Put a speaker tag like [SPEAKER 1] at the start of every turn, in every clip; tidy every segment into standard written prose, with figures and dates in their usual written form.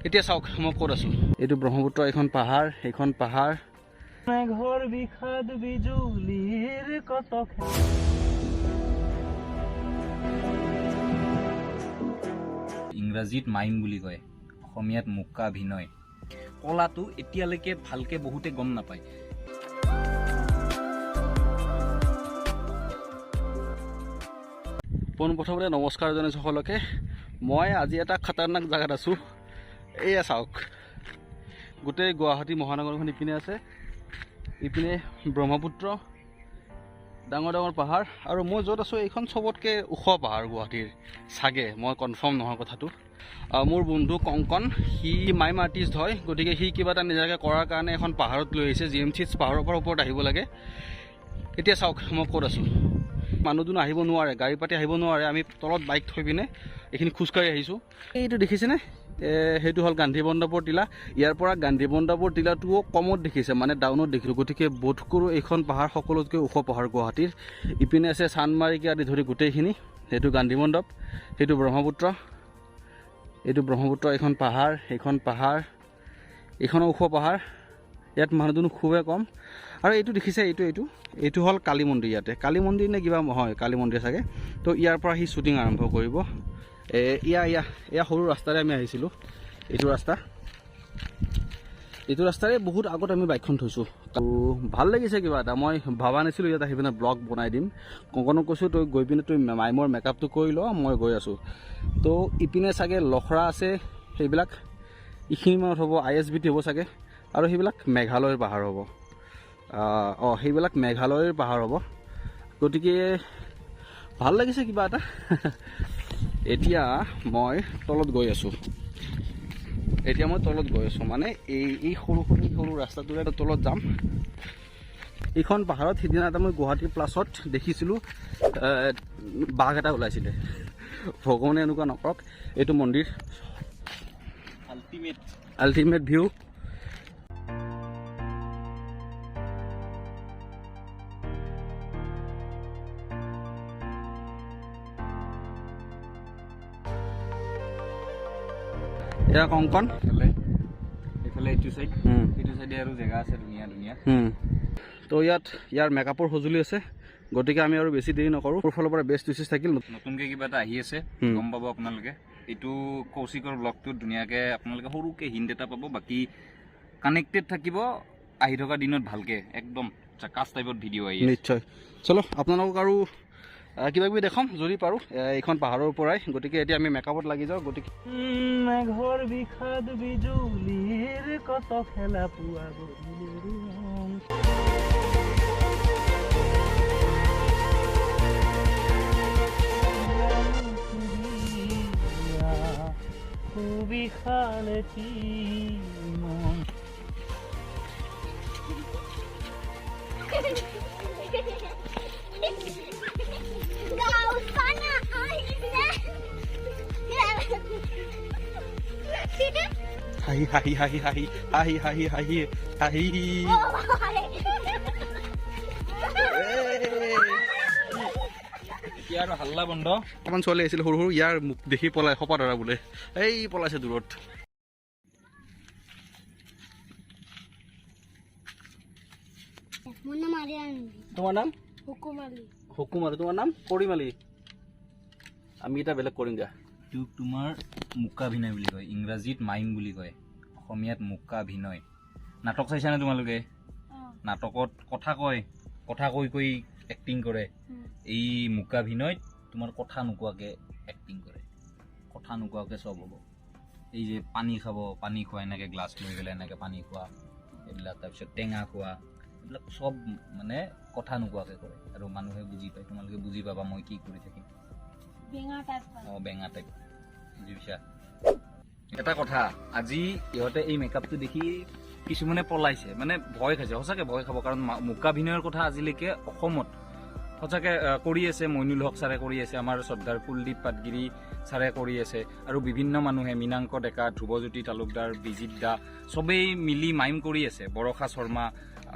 [SPEAKER 1] এতিয়া চাওক মই ক'ত আছোঁ। এইটো ব্ৰহ্মপুত্ৰ এখন পাহাৰ, এইখন পাহাৰ। ঘৰ বিষাদ বিজুলীৰ কত
[SPEAKER 2] ইংৰাজীত মাইম বুলি কয়, অসমীয়াত মূকাভিনয়। কলাটো এতিয়ালৈকে ভালকে বহুতে গম নাপায়।
[SPEAKER 1] পোনপ্ৰথমতে নমস্কাৰ জনাইছোঁ সকলোকে। মই আজি এটা খাতাৰনাক জেগাত আছোঁ। এয়া চাওক, গোটেই গুৱাহাটী মহানগৰখন ইপিনে আছে, ইপিনে ব্ৰহ্মপুত্ৰ, ডাঙৰ ডাঙৰ পাহাৰ, আৰু মই য'ত আছোঁ এইখন চবতকৈ ওখ পাহাৰ গুৱাহাটীৰ চাগে, মই কনফাৰ্ম নহয় কথাটো। মোৰ বন্ধু কংকন, সি মাইম আৰ্টিষ্ট হয়, গতিকে সি কিবা এটা নিজাকৈ কৰাৰ কাৰণে এখন পাহাৰত লৈ আহিছে। GMC পাহাৰৰ পৰা ওপৰত আহিব লাগে। এতিয়া চাওক মই ক'ত আছোঁ। মানুহ দুনো আহিব নোৱাৰে, গাড়ী পাতি আহিব নোৱাৰে, আমি তলত বাইক থৈ পিনে এইখিনি খোজকাঢ়ি আহিছোঁ। এইটো দেখিছেনে, সেইটো হ'ল গান্ধী মণ্ডপৰ টিলা। ইয়াৰ পৰা গান্ধী মণ্ডপৰ টিলাটোও কমত দেখিছে, মানে ডাউনত দেখিলোঁ। গতিকে বোধ কৰোঁ এইখন পাহাৰ সকলোতকৈ ওখ পাহাৰ গুৱাহাটীৰ। ইপিনে আছে চান্দমাৰিকে আদি ধৰি গোটেইখিনি। সেইটো গান্ধী মণ্ডপ, সেইটো ব্ৰহ্মপুত্ৰ, এইটো ব্ৰহ্মপুত্ৰ, এইখন পাহাৰ, এইখন পাহাৰ, এইখনো ওখ পাহাৰ। ইয়াত মানুহ দুনো খুবেই কম। আৰু এইটো দেখিছে, এইটো হ'ল কালী মন্দিৰ। ইয়াতে কালী মন্দিৰ নে কিবা হয়, কালী মন্দিৰ চাগে। তো ইয়াৰ পৰা সি শ্বুটিং আৰম্ভ কৰিব। এয়া সৰু ৰাস্তাৰে আমি আহিছিলোঁ। এইটো ৰাস্তাৰে বহুত আগত আমি বাইকখন থৈছোঁ। তো ভাল লাগিছে কিবা এটা। মই ভাবা নাছিলোঁ ইয়াত আহি পিনে ব্লগ বনাই দিম। কংকনক কৈছোঁ, তই গৈ পিনে তই মাইমৰ মেকআপটো কৰি ল, মই গৈ আছোঁ। তো ইপিনে চাগে লখৰা আছে, সেইবিলাক এইখিনিমানত হ'ব, ISBT হ'ব চাগে। আৰু সেইবিলাক মেঘালয়ৰ পাহাৰ হ'ব। সেইবিলাক মেঘালয়ৰ পাহাৰ হ'ব। গতিকে ভাল লাগিছে কিবা এটা। এতিয়া মই তলত গৈ আছোঁ। মানে এই সৰু ৰাস্তাটোৰে তলত যাম। এইখন পাহাৰত সিদিনা এটা মই গুৱাহাটী প্লাছত দেখিছিলোঁ, বাঘ এটা ওলাইছিলে। ভগৱানে এনেকুৱা নকৰক। এইটো মন্দিৰ, আল্টিমেট ভিউ। এয়া কংকন,
[SPEAKER 2] এইফালে এইটো চাইডে আৰু জেগা আছে ধুনীয়া ধুনীয়া।
[SPEAKER 1] তো ইয়াৰ মেকআপৰ সঁজুলি আছে। গতিকে আমি আৰু বেছি দেৰি নকৰোঁ। মোৰ ফালৰ পৰা বেষ্ট উইচেছ থাকিল।
[SPEAKER 2] নতুনকৈ কিবা এটা আহি আছে, গম পাব আপোনালোকে। এইটো কৌশিকৰ ব্লগটোত ধুনীয়াকৈ আপোনালোকে সৰুকৈ হিণ্ট এটা পাব। বাকী কানেক্টেড থাকিব আহি থকা দিনত ভালকৈ, একদম চাকাছ টাইপত ভিডিঅ' আহি আছে।
[SPEAKER 1] নিশ্চয়। চলো আপোনালোকক আৰু কিবা কিবি দেখাম যদি পাৰোঁ এইখন পাহাৰৰ পৰাই। গতিকে এতিয়া আমি মেকআপত লাগি যাওঁ। গতিকে ঘৰ বিষাদ বিজুলীৰ কত খেলা পোৱা বিশালতি হাহি হাহি হাহি হাহি হাহি হাহি হাহি হাহি
[SPEAKER 2] এতিয়া আৰু হাল্লা বন্ধ।
[SPEAKER 1] অকণমান ছোৱালী আহিছিল সৰু সৰু, ইয়াৰ মুখ দেখি পলাই সপা ধৰা বোলে। এই পলাইছে দূৰত। তোমাৰ নাম হুকুমালী, তোমাৰ নাম কৰিমালী। আমি এটা বেলেগ কৰিম দিয়া।
[SPEAKER 2] এইটোক তোমাৰ মূকাভিনয় বুলি কয়, ইংৰাজীত মাইম বুলি কয়, অসমীয়াত মূকাভিনয়। নাটক চাইছানে তোমালোকে? নাটকত কথা কৈ এক্টিং কৰে। এই মূকাভিনয়ত তোমাৰ কথা নোকোৱাকৈ এক্টিং কৰে, কথা নোকোৱাকৈ চব হ'ব। এই যে পানী খোৱা, এনেকৈ গ্লাছ লৈ পেলাই এনেকৈ পানী খোৱা, এইবিলাক, তাৰপিছত টেঙা খোৱা, এইবিলাক চব মানে কথা নোকোৱাকৈ কৰে। আৰু মানুহে বুজি পায়, তোমালোকে বুজি পাবা মই কি কৰি থাকিম। বেঙা টাইপ বুজিছা। এটা কথা, আজি ইহঁতে এই মেকআপটো দেখি কিছুমানে পলাইছে, মানে ভয় খাইছে। সঁচাকৈ ভয় খাব, কাৰণ মূকাভিনয়ৰ কথা আজিলৈকে অসমত সঁচাকৈ কৰি আছে। মইনুল হক ছাৰে কৰি আছে, আমাৰ শ্ৰদ্ধাৰ কুলদীপ পাটগিৰি ছাৰে কৰি আছে, আৰু বিভিন্ন মানুহে, মীনাংক ডেকা, ধ্ৰুৱজ্যোতি তালুকদাৰ, বিজিত দা, চবেই মিলি মাইম কৰি আছে। বৰষা শৰ্মা,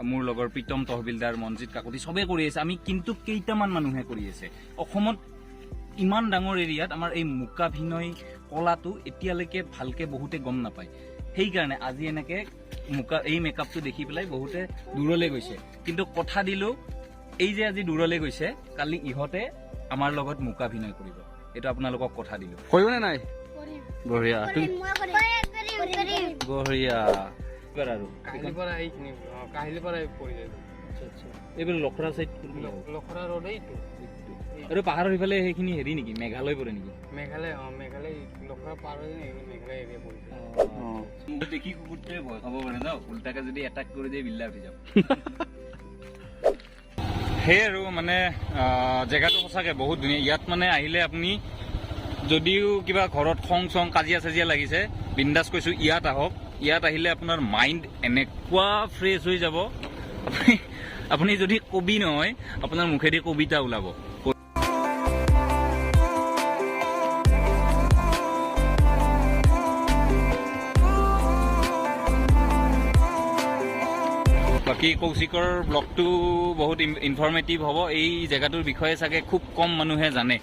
[SPEAKER 2] মোৰ লগৰ প্ৰীতম তহবিলদাৰ, মনজিত কাকতি, চবেই কৰি আছে। আমি কিন্তু কেইটামান মানুহে কৰি আছে। অসমত ইমান ডাঙৰ এৰিয়াত আমাৰ এই মুকাভিনয় কলাটো এতিয়ালৈকে ভালকে বহুতে গম নাপায় সেইকাৰণে আজি এনেকে এই মেকআপটো দেখি পেলাই বহুতে দূৰলৈ গৈছে কিন্তু কথা দিলো এই যে আজি দূৰলৈ গৈছে কালি ইহঁতে আমাৰ লগত মুকাভিনয় কৰিব এইটো আপোনালোকক কথা দিলো
[SPEAKER 1] কৰিবনে নাই বঢ়িয়া বঢ়িয়া
[SPEAKER 2] এবাৰ আৰু
[SPEAKER 3] কাহিলীৰ পৰা এইখিনি কাহিলীৰ পৰা পৰি যায়
[SPEAKER 2] এইবোৰ লখৰা চাইড
[SPEAKER 3] লখৰা ৰ'ড এইটো
[SPEAKER 2] আৰু পাহাৰৰ সিফালে সেইখিনি হেৰি নেকি মেঘালয় পৰে নেকি
[SPEAKER 3] মেঘালয় মেঘালয় লখৰা পাৰ হৈ মেঘালয় এৰিয়া পৰি যায়
[SPEAKER 2] দেখি কুকুৰটোৱে ভয় খাব পাৰে ন উল্টাকে যদি এটাক কৰি দিয়ে বিল্লা উঠি যাব সেই আৰু মানে জেগাটো সঁচাকৈ বহুত ধুনীয়া ইয়াত মানে আহিলে আপুনি যদিও কিবা ঘৰত খং চং কাজিয়া চাজিয়া লাগিছে বিন্দাছ কৈছোঁ ইয়াত আহক ইয়াত আহিলে আপোনাৰ মাইণ্ড এনেকুৱা ফ্ৰেছ হৈ যাব আপুনি যদি কবি নহয় আপোনাৰ মুখেদি কবিতা ওলাব বাকী কৌশিকৰ ব্লগটো বহুত ইনফৰ্মেটিভ হ'ব এই জেগাটোৰ বিষয়ে চাগে খুব কম মানুহে জানে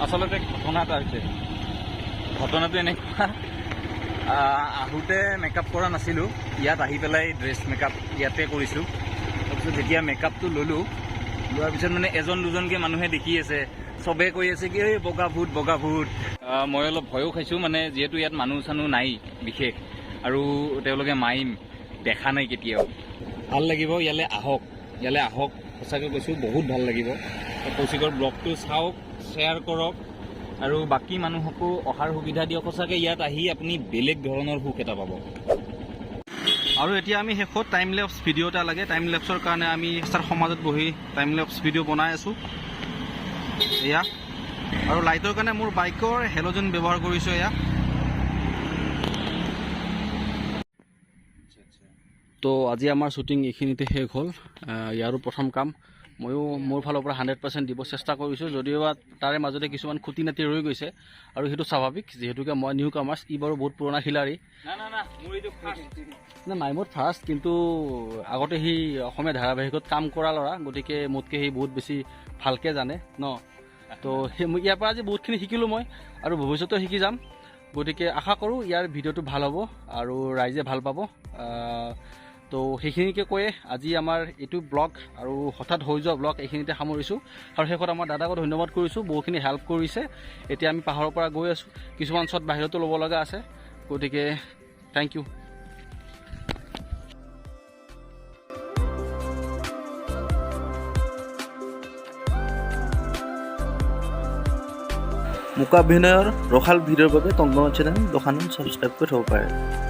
[SPEAKER 2] আচলতে ঘটনা এটা হৈছে ঘটনাটো এনেকুৱা আহোঁতে মেকআপ কৰা নাছিলোঁ ইয়াত আহি পেলাই ড্ৰেছ মেকআপ ইয়াতে কৰিছোঁ তাৰপিছত যেতিয়া মেকআপটো ল'লোঁ লোৱাৰ পিছত মানে এজন দুজনকৈ মানুহে দেখি আছে চবে কৈ আছে কি এই বগা ভূত মই অলপ ভয়ো খাইছোঁ মানে যিহেতু ইয়াত মানুহ চানুহ নাই বিশেষ আৰু তেওঁলোকে মাইম দেখা নাই কেতিয়াও ভাল লাগিব ইয়ালৈ আহক সঁচাকৈ কৈছোঁ বহুত ভাল লাগিব কৌশিকৰ ব্লগটো চাওক শ্বেয়াৰ কৰক আৰু বাকী মানুহকো অহাৰ সুবিধা দিয়ক সঁচাকৈ ইয়াত আহি আপুনি বেলেগ ধৰণৰ সুখ এটা পাব
[SPEAKER 1] আৰু এতিয়া আমি শেষত টাইম লেপছ ভিডিঅ' এটা লাগে টাইম লেপছৰ কাৰণে আমি তাৰ সমাজত বহি টাইম লেপছ ভিডিঅ' বনাই আছোঁ এয়া আৰু লাইটৰ কাৰণে মোৰ বাইকৰ হেল'জেন ব্যৱহাৰ কৰিছোঁ এয়া তো আজি আমাৰ শ্বুটিং এইখিনিতে শেষ হ'ল ইয়াৰো প্ৰথম কাম ময়ো মোৰ ফালৰ পৰা 100% দিব চেষ্টা কৰিছোঁ যদিও তাৰে মাজতে কিছুমান খুটি নাতি ৰৈ গৈছে আৰু সেইটো স্বাভাৱিক যিহেতুকে মই নিউ কামাৰ্ছ ই বাৰু বহুত পুৰণা খিলাৰী নাই মোৰ ফাৰ্ষ্ট কিন্তু আগতে সি অসমীয়া ধাৰাবাহিকত কাম কৰা ল'ৰা গতিকে মোতকৈ সি বহুত বেছি ভালকৈ জানে ন তো সেই ইয়াৰ পৰা আজি বহুতখিনি শিকিলোঁ মই আৰু ভৱিষ্যতেও শিকি যাম গতিকে আশা কৰোঁ ইয়াৰ ভিডিঅ'টো ভাল হ'ব আৰু ৰাইজে ভাল পাব তো সেইখিনিকে কৈয়ে আজি আমাৰ এইটো ব্লগ আৰু হঠাৎ হৈ যোৱা ব্লগ এইখিনিতে সামৰিছোঁ আৰু শেষত আমাৰ দাদাকো ধন্যবাদ কৰিছোঁ বহুখিনি হেল্প কৰিছে এতিয়া আমি পাহাৰৰ পৰা গৈ আছোঁ কিছুমান শ্বট বাহিৰতো ল'ব লগা আছে গতিকে থেংক ইউ
[SPEAKER 4] মুকাভিনয়ৰ ৰসাল ভিডিঅ'ৰ বাবে টংটনৰ চেনেল দোকানত ছাবস্ক্ৰাইব কৰি থ'ব পাৰে